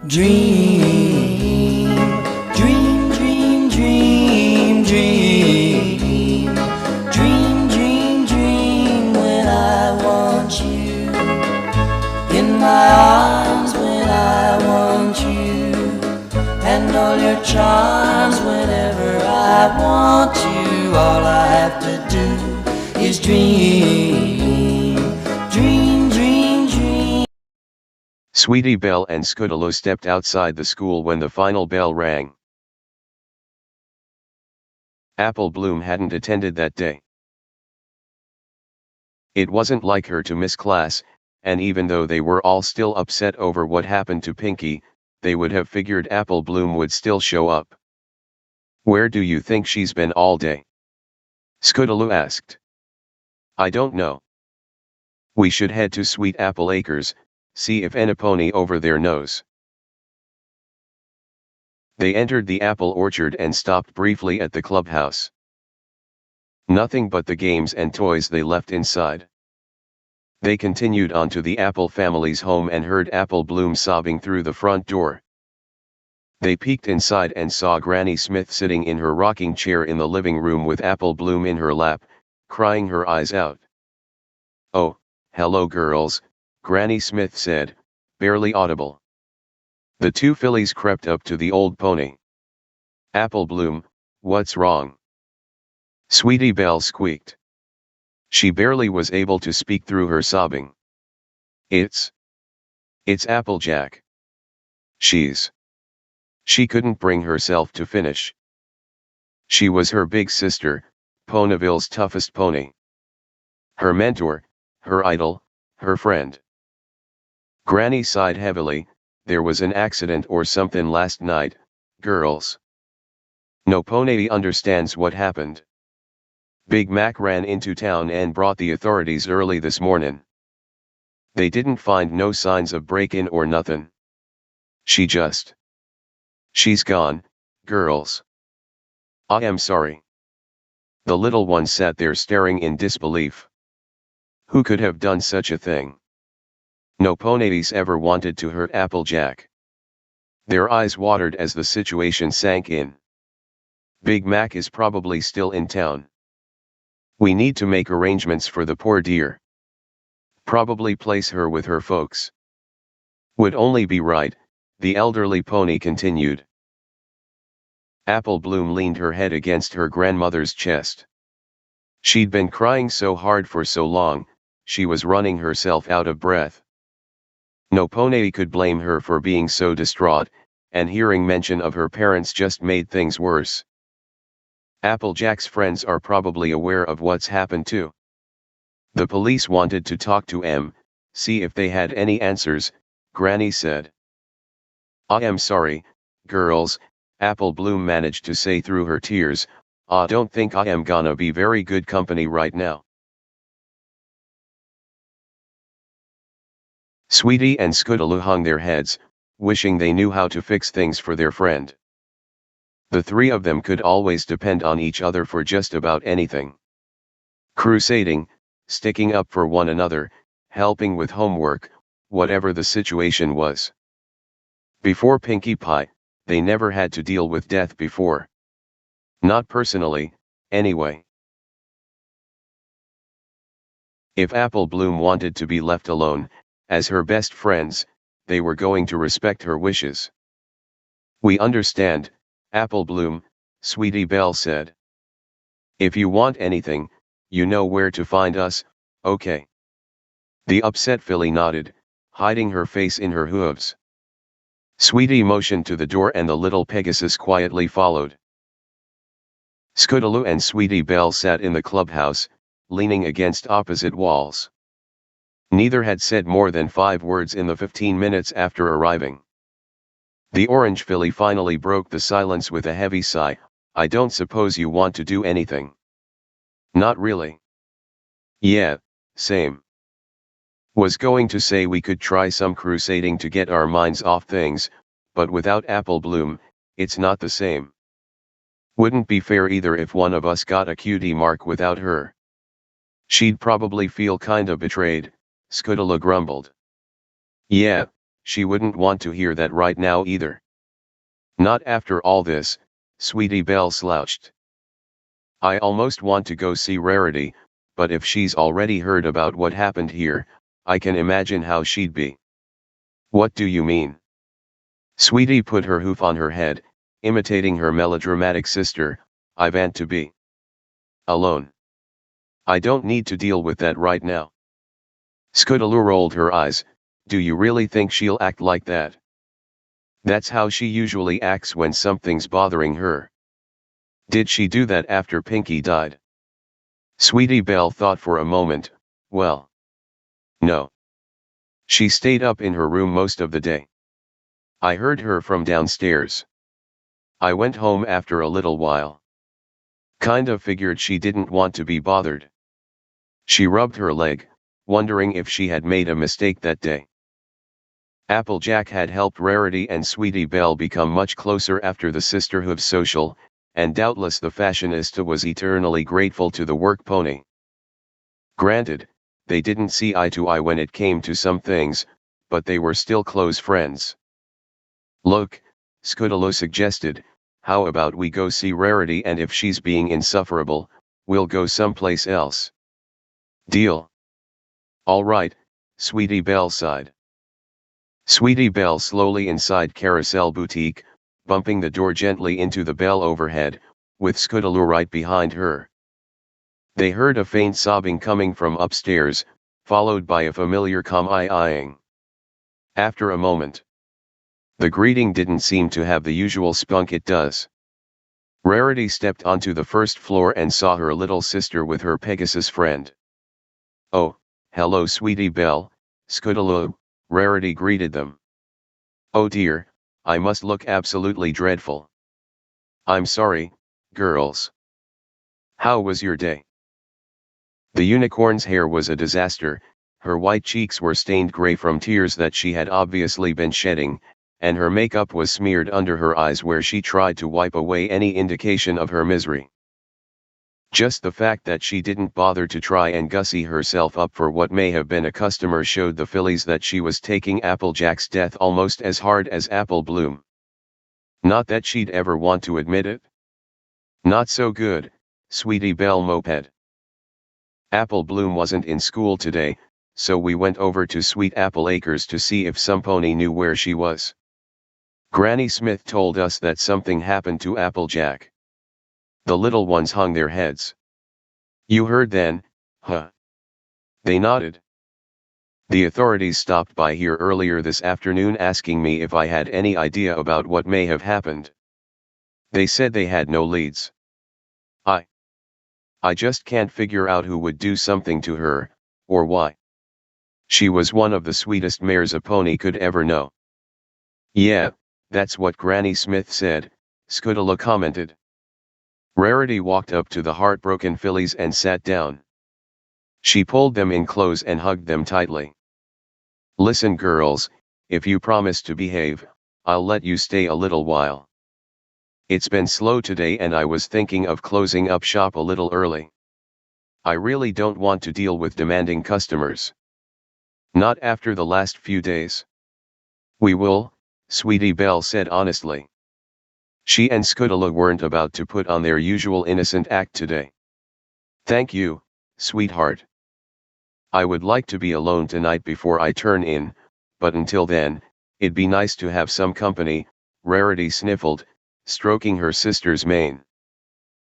Dream, dream, dream, dream, dream. Dream, dream, dream when I want you. In my arms when I want you. And all your charms whenever I want you. All I have to do is dream, dream, dream, dream. Sweetie Belle and Scootaloo stepped outside the school when the final bell rang. Apple Bloom hadn't attended that day. It wasn't like her to miss class, and even though they were all still upset over what happened to Pinky, they would have figured Apple Bloom would still show up. "Where do you think she's been all day?" Scootaloo asked. "I don't know. We should head to Sweet Apple Acres, see if any pony over there knows." They entered the apple orchard and stopped briefly at the clubhouse. Nothing but the games and toys they left inside. They continued on to the Apple family's home and heard Apple Bloom sobbing through the front door. They peeked inside and saw Granny Smith sitting in her rocking chair in the living room with Apple Bloom in her lap, crying her eyes out. "Oh, hello girls," Granny Smith said, barely audible. The two fillies crept up to the old pony. "Apple Bloom, what's wrong?" Sweetie Belle squeaked. She barely was able to speak through her sobbing. It's Applejack. She couldn't bring herself to finish. She was her big sister, Ponyville's toughest pony. Her mentor, her idol, her friend. Granny sighed heavily. "There was an accident or something last night, girls. No pony understands what happened. Big Mac ran into town and brought the authorities early this morning. They didn't find no signs of break-in or nothing. She's gone, girls. I am sorry." The little one sat there staring in disbelief. Who could have done such a thing? No ponies ever wanted to hurt Applejack. Their eyes watered as the situation sank in. Big Mac is probably still in town. We need to make arrangements for the poor dear. Probably place her with her folks. Would only be right, the elderly pony continued. Apple Bloom leaned her head against her grandmother's chest. She'd been crying so hard for so long, she was running herself out of breath. No pony could blame her for being so distraught, and hearing mention of her parents just made things worse. Applejack's friends are probably aware of what's happened too. The police wanted to talk to em, see if they had any answers, Granny said. I am sorry, girls, Apple Bloom managed to say through her tears. I don't think I am gonna be very good company right now. Sweetie and Scootaloo hung their heads, wishing they knew how to fix things for their friend. The three of them could always depend on each other for just about anything. Crusading, sticking up for one another, helping with homework, whatever the situation was. Before Pinkie Pie, they never had to deal with death before. Not personally, anyway. If Apple Bloom wanted to be left alone, as her best friends, they were going to respect her wishes. We understand, Apple Bloom, Sweetie Belle said. If you want anything, you know where to find us, okay? The upset filly nodded, hiding her face in her hooves. Sweetie motioned to the door and the little Pegasus quietly followed. Scootaloo and Sweetie Belle sat in the clubhouse, leaning against opposite walls. Neither had said more than 5 words in the 15 minutes after arriving. The orange filly finally broke the silence with a heavy sigh. I don't suppose you want to do anything. Not really. Yeah, same. Was going to say we could try some crusading to get our minds off things, but without Apple Bloom, it's not the same. Wouldn't be fair either if one of us got a cutie mark without her. She'd probably feel kinda betrayed, Scootaloo grumbled. Yeah, she wouldn't want to hear that right now either. Not after all this, Sweetie Belle slouched. I almost want to go see Rarity, but if she's already heard about what happened here, I can imagine how she'd be. What do you mean? Sweetie put her hoof on her head, imitating her melodramatic sister. I want to be alone. I don't need to deal with that right now. Scootaloo rolled her eyes. Do you really think she'll act like that? That's how she usually acts when something's bothering her. Did she do that after Pinky died? Sweetie Belle thought for a moment. Well, no. She stayed up in her room most of the day. I heard her from downstairs. I went home after a little while. Kind of figured she didn't want to be bothered. She rubbed her leg, wondering if she had made a mistake that day. Applejack had helped Rarity and Sweetie Belle become much closer after the sisterhood social, and doubtless the fashionista was eternally grateful to the work pony. Granted, they didn't see eye to eye when it came to some things, but they were still close friends. Look, Scootaloo suggested, how about we go see Rarity, and if she's being insufferable, we'll go someplace else. Deal. All right, Sweetie Belle sighed. Sweetie Belle slowly inside Carousel Boutique, bumping the door gently into the bell overhead, with Scootaloo right behind her. They heard a faint sobbing coming from upstairs, followed by a familiar calm eyeing. After a moment, the greeting didn't seem to have the usual spunk it does. Rarity stepped onto the first floor and saw her little sister with her Pegasus friend. Oh, hello Sweetie Belle, Scootaloo, Rarity greeted them. Oh dear, I must look absolutely dreadful. I'm sorry, girls. How was your day? The unicorn's hair was a disaster, her white cheeks were stained gray from tears that she had obviously been shedding, and her makeup was smeared under her eyes where she tried to wipe away any indication of her misery. Just the fact that she didn't bother to try and gussy herself up for what may have been a customer showed the fillies that she was taking Applejack's death almost as hard as Apple Bloom. Not that she'd ever want to admit it. Not so good, Sweetie Belle moped. Apple Bloom wasn't in school today, so we went over to Sweet Apple Acres to see if some pony knew where she was. Granny Smith told us that something happened to Applejack. The little ones hung their heads. You heard then, huh? They nodded. The authorities stopped by here earlier this afternoon asking me if I had any idea about what may have happened. They said they had no leads. I just can't figure out who would do something to her, or why. She was one of the sweetest mares a pony could ever know. Yeah, that's what Granny Smith said, Scootaloo commented. Rarity walked up to the heartbroken fillies and sat down. She pulled them in close and hugged them tightly. Listen girls, if you promise to behave, I'll let you stay a little while. It's been slow today and I was thinking of closing up shop a little early. I really don't want to deal with demanding customers. Not after the last few days. We will, Sweetie Belle said honestly. She and Scootaloo weren't about to put on their usual innocent act today. Thank you, sweetheart. I would like to be alone tonight before I turn in, but until then, it'd be nice to have some company, Rarity sniffled, stroking her sister's mane.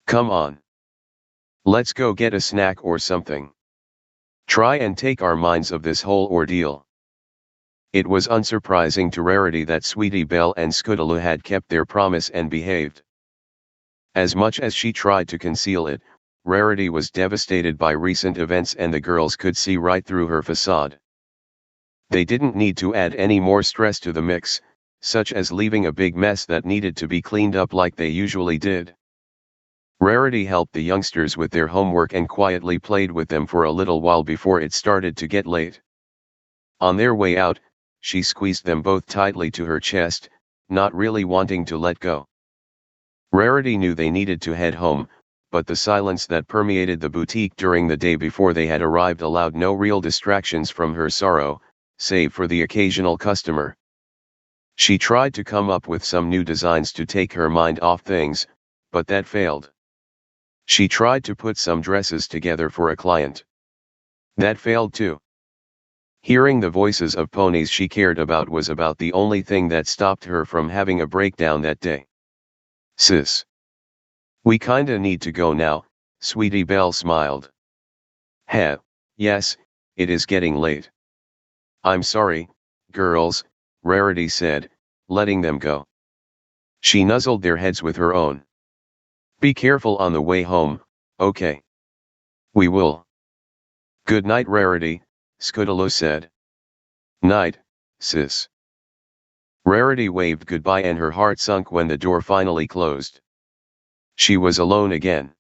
Come on. Let's go get a snack or something. Try and take our minds off this whole ordeal. It was unsurprising to Rarity that Sweetie Belle and Scootaloo had kept their promise and behaved. As much as she tried to conceal it, Rarity was devastated by recent events and the girls could see right through her facade. They didn't need to add any more stress to the mix, such as leaving a big mess that needed to be cleaned up like they usually did. Rarity helped the youngsters with their homework and quietly played with them for a little while before it started to get late. On their way out, she squeezed them both tightly to her chest, not really wanting to let go. Rarity knew they needed to head home, but the silence that permeated the boutique during the day before they had arrived allowed no real distractions from her sorrow, save for the occasional customer. She tried to come up with some new designs to take her mind off things, but that failed. She tried to put some dresses together for a client. That failed too. Hearing the voices of ponies she cared about was about the only thing that stopped her from having a breakdown that day. Sis. We kinda need to go now, Sweetie Belle smiled. Heh, yes, it is getting late. I'm sorry, girls, Rarity said, letting them go. She nuzzled their heads with her own. Be careful on the way home, okay? We will. Good night, Rarity, Scudalo said. Night, sis. Rarity waved goodbye and her heart sunk when the door finally closed. She was alone again.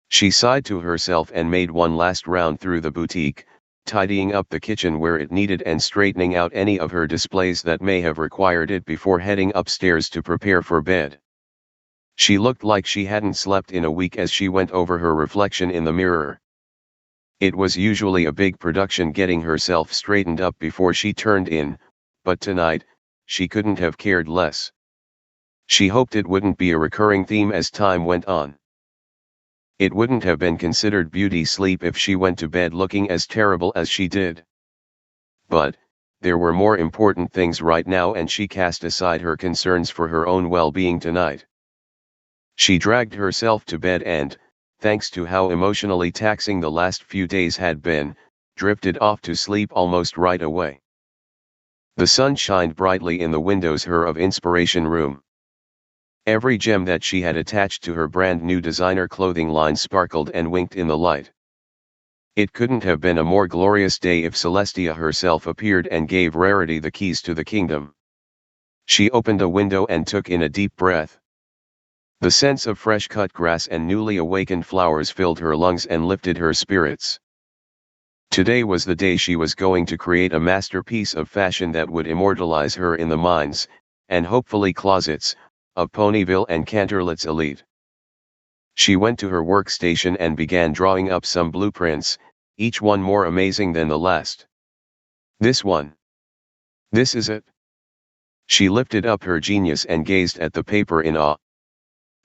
She sighed to herself and made one last round through the boutique, tidying up the kitchen where it needed and straightening out any of her displays that may have required it before heading upstairs to prepare for bed. She looked like she hadn't slept in a week as she went over her reflection in the mirror. It was usually a big production getting herself straightened up before she turned in, but tonight, she couldn't have cared less. She hoped it wouldn't be a recurring theme as time went on. It wouldn't have been considered beauty sleep if she went to bed looking as terrible as she did. But, there were more important things right now and she cast aside her concerns for her own well-being tonight. She dragged herself to bed and, thanks to how emotionally taxing the last few days had been, drifted off to sleep almost right away. The sun shined brightly in the windows of Inspiration Room. Every gem that she had attached to her brand new designer clothing line sparkled and winked in the light. It couldn't have been a more glorious day if Celestia herself appeared and gave Rarity the keys to the kingdom. She opened a window and took in a deep breath. The sense of fresh cut grass and newly awakened flowers filled her lungs and lifted her spirits. Today was the day she was going to create a masterpiece of fashion that would immortalize her in the minds, and hopefully closets, of Ponyville and Canterlot's elite. She went to her workstation and began drawing up some blueprints, each one more amazing than the last. This one. This is it. She lifted up her genius and gazed at the paper in awe.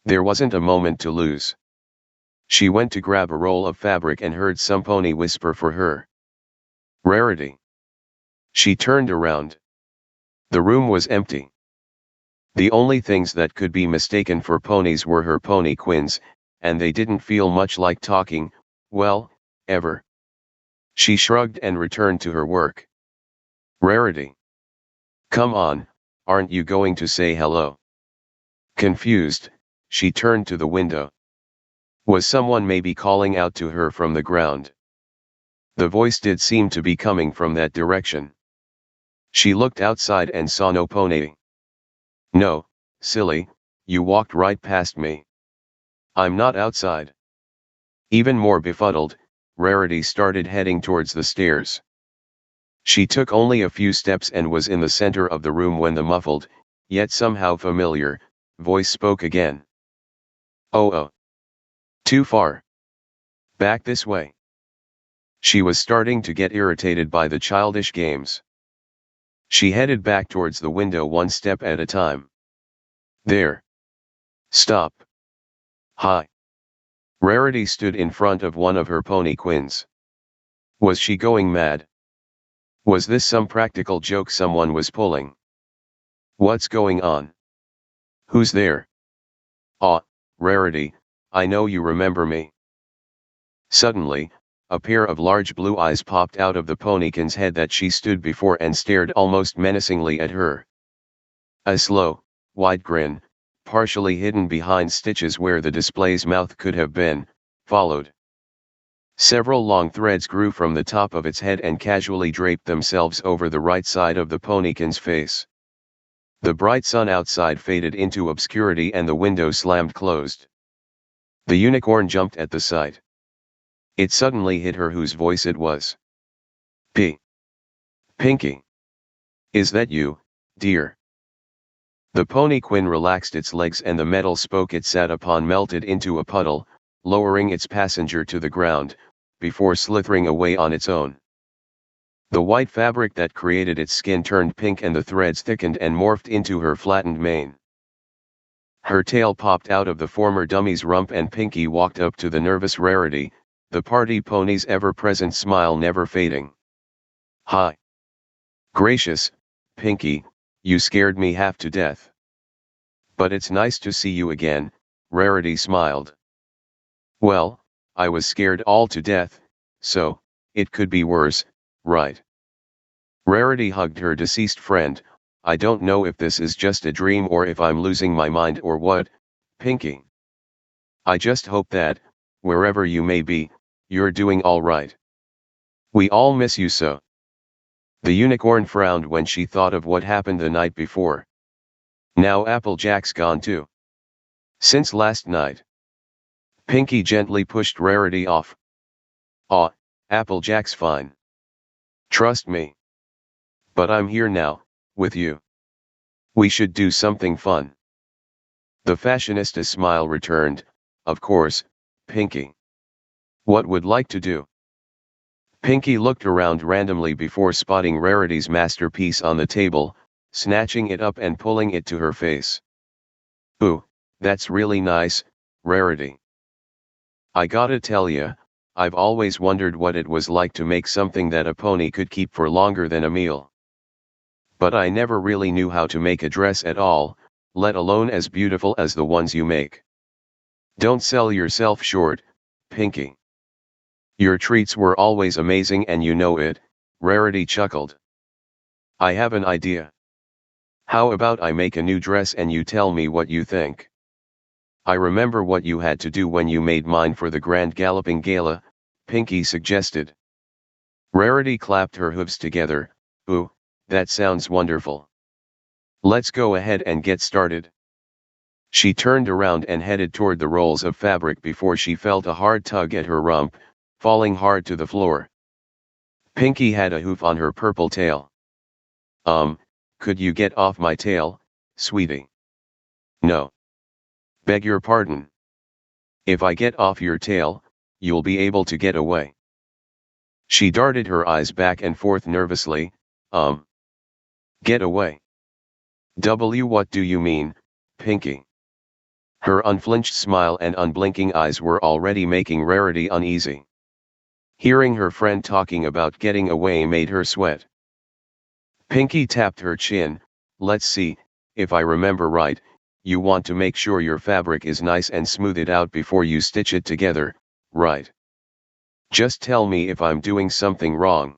There wasn't a moment to lose. She went to grab a roll of fabric and heard some pony whisper for her. Rarity. She turned around. The room was empty. The only things that could be mistaken for ponies were her pony quins, and they didn't feel much like talking, well, ever. She shrugged and returned to her work. Rarity. Come on, aren't you going to say hello? Confused, she turned to the window. Was someone maybe calling out to her from the ground? The voice did seem to be coming from that direction. She looked outside and saw no pony. No, silly, you walked right past me. I'm not outside. Even more befuddled, Rarity started heading towards the stairs. She took only a few steps and was in the center of the room when the muffled, yet somehow familiar, voice spoke again. Oh. Too far. Back this way. She was starting to get irritated by the childish games. She headed back towards the window one step at a time. There. Stop. Hi. Rarity stood in front of one of her pony quins. Was she going mad? Was this some practical joke someone was pulling? What's going on? Who's there? Ah, Rarity, I know you remember me. Suddenly, a pair of large blue eyes popped out of the ponykin's head that she stood before and stared almost menacingly at her. A slow, wide grin, partially hidden behind stitches where the display's mouth could have been, followed. Several long threads grew from the top of its head and casually draped themselves over the right side of the ponykin's face. The bright sun outside faded into obscurity and the window slammed closed. The unicorn jumped at the sight. It suddenly hit her whose voice it was. Pinky. Is that you, dear? The ponyquin relaxed its legs and the metal spoke it sat upon melted into a puddle, lowering its passenger to the ground, before slithering away on its own. The white fabric that created its skin turned pink and the threads thickened and morphed into her flattened mane. Her tail popped out of the former dummy's rump and Pinky walked up to the nervous Rarity, the party pony's ever-present smile never fading. "Hi. Gracious, Pinky, you scared me half to death. But it's nice to see you again," Rarity smiled. "Well, I was scared all to death, so, it could be worse, right?" Rarity hugged her deceased friend. "I don't know if this is just a dream or if I'm losing my mind or what, Pinky. I just hope that, wherever you may be, you're doing all right. We all miss you so." The unicorn frowned when she thought of what happened the night before. Now Applejack's gone too. Since last night. Pinky gently pushed Rarity off. "Aw, Applejack's fine. Trust me. But I'm here now, with you. We should do something fun." The fashionista smile returned. "Of course, Pinky. What would like to do?" Pinky looked around randomly before spotting Rarity's masterpiece on the table, snatching it up and pulling it to her face. "Ooh, that's really nice, Rarity. I gotta tell ya, I've always wondered what it was like to make something that a pony could keep for longer than a meal. But I never really knew how to make a dress at all, let alone as beautiful as the ones you make. Don't sell yourself short, Pinky. Your treats were always amazing and you know it," Rarity chuckled. "I have an idea. How about I make a new dress and you tell me what you think? I remember what you had to do when you made mine for the Grand Galloping Gala," Pinky suggested. Rarity clapped her hooves together. "Ooh, that sounds wonderful. Let's go ahead and get started." She turned around and headed toward the rolls of fabric before she felt a hard tug at her rump, falling hard to the floor. Pinky had a hoof on her purple tail. Could you get off my tail, sweetie?" "No. Beg your pardon. If I get off your tail, you'll be able to get away." She darted her eyes back and forth nervously. Get away? What do you mean, Pinky?" Her unflinched smile and unblinking eyes were already making Rarity uneasy. Hearing her friend talking about getting away made her sweat. Pinky tapped her chin. "Let's see, if I remember right, you want to make sure your fabric is nice and smooth it out before you stitch it together, right? Just tell me if I'm doing something wrong."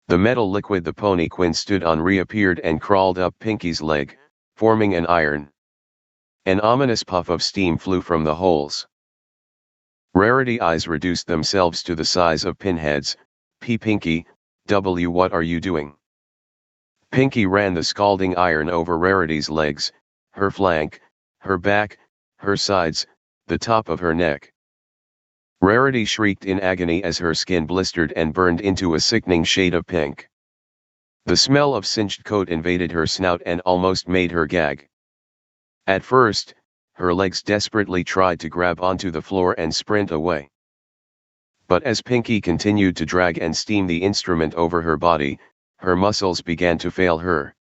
The metal liquid the pony Quinn stood on reappeared and crawled up Pinky's leg, forming an iron. An ominous puff of steam flew from the holes. Rarity eyes reduced themselves to the size of pinheads. Pinky, what are you doing?" Pinky ran the scalding iron over Rarity's legs, her flank, her back, her sides, the top of her neck. Rarity shrieked in agony as her skin blistered and burned into a sickening shade of pink. The smell of singed coat invaded her snout and almost made her gag. At first, her legs desperately tried to grab onto the floor and sprint away. But as Pinky continued to drag and steam the instrument over her body, her muscles began to fail her.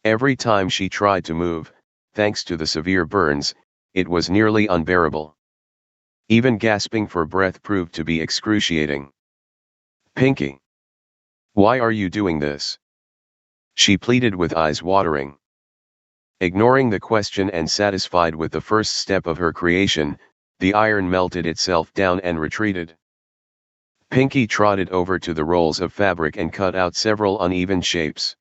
Every time she tried to move, thanks to the severe burns, it was nearly unbearable. Even gasping for breath proved to be excruciating. "Pinky, why are you doing this?" she pleaded with eyes watering. Ignoring the question and satisfied with the first step of her creation, the iron melted itself down and retreated. Pinky trotted over to the rolls of fabric and cut out several uneven shapes.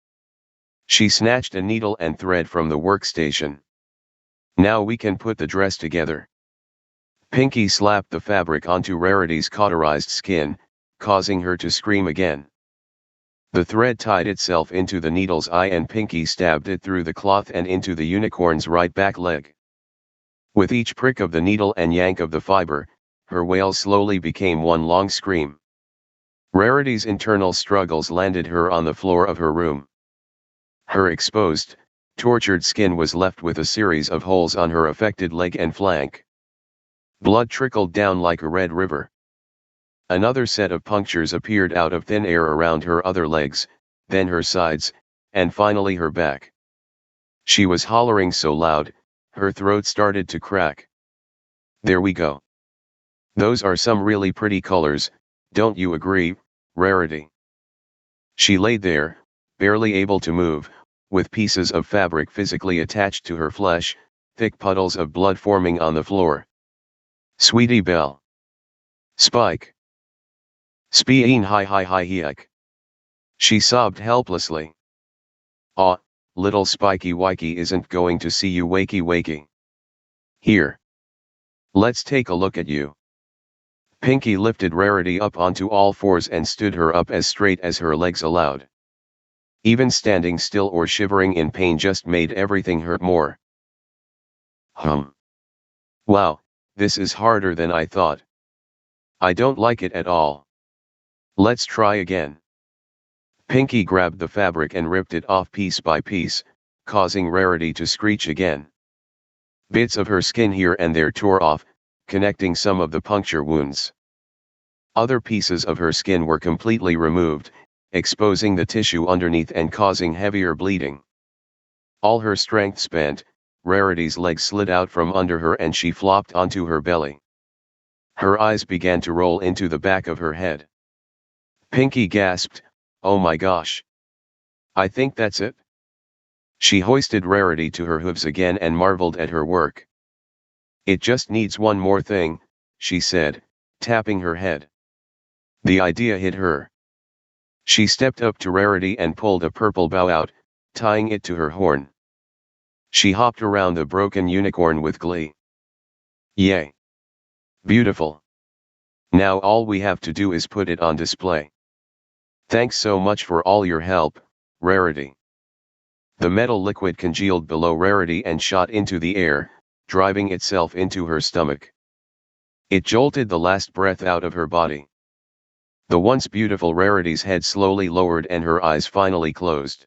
She snatched a needle and thread from the workstation. "Now we can put the dress together." Pinky slapped the fabric onto Rarity's cauterized skin, causing her to scream again. The thread tied itself into the needle's eye and Pinky stabbed it through the cloth and into the unicorn's right back leg. With each prick of the needle and yank of the fiber, her wail slowly became one long scream. Rarity's internal struggles landed her on the floor of her room. Her exposed, tortured skin was left with a series of holes on her affected leg and flank. Blood trickled down like a red river. Another set of punctures appeared out of thin air around her other legs, then her sides, and finally her back. She was hollering so loud, her throat started to crack. There we go. Those are some really pretty colors, don't you agree, Rarity? She lay there, barely able to move, with pieces of fabric physically attached to her flesh, thick puddles of blood forming on the floor. Sweetie Belle. Spike. Speen hi hi hi hiek. She sobbed helplessly. Aw, little Spiky Wikey isn't going to see you wakey wakey. Here. Let's take a look at you. Pinky lifted Rarity up onto all fours and stood her up as straight as her legs allowed. Even standing still or shivering in pain just made everything hurt more. Wow, this is harder than I thought. I don't like it at all. Let's try again. Pinky grabbed the fabric and ripped it off piece by piece, causing Rarity to screech again. Bits of her skin here and there tore off, connecting some of the puncture wounds. Other pieces of her skin were completely removed, exposing the tissue underneath and causing heavier bleeding. All her strength spent, Rarity's legs slid out from under her and she flopped onto her belly. Her eyes began to roll into the back of her head. Pinky gasped, "Oh my gosh. I think that's it." She hoisted Rarity to her hooves again and marveled at her work. "It just needs one more thing," she said, tapping her head. The idea hit her. She stepped up to Rarity and pulled a purple bow out, tying it to her horn. She hopped around the broken unicorn with glee. "Yay! Beautiful. Now all we have to do is put it on display. Thanks so much for all your help, Rarity." The metal liquid congealed below Rarity and shot into the air, driving itself into her stomach. It jolted the last breath out of her body. The once beautiful Rarity's head slowly lowered and her eyes finally closed.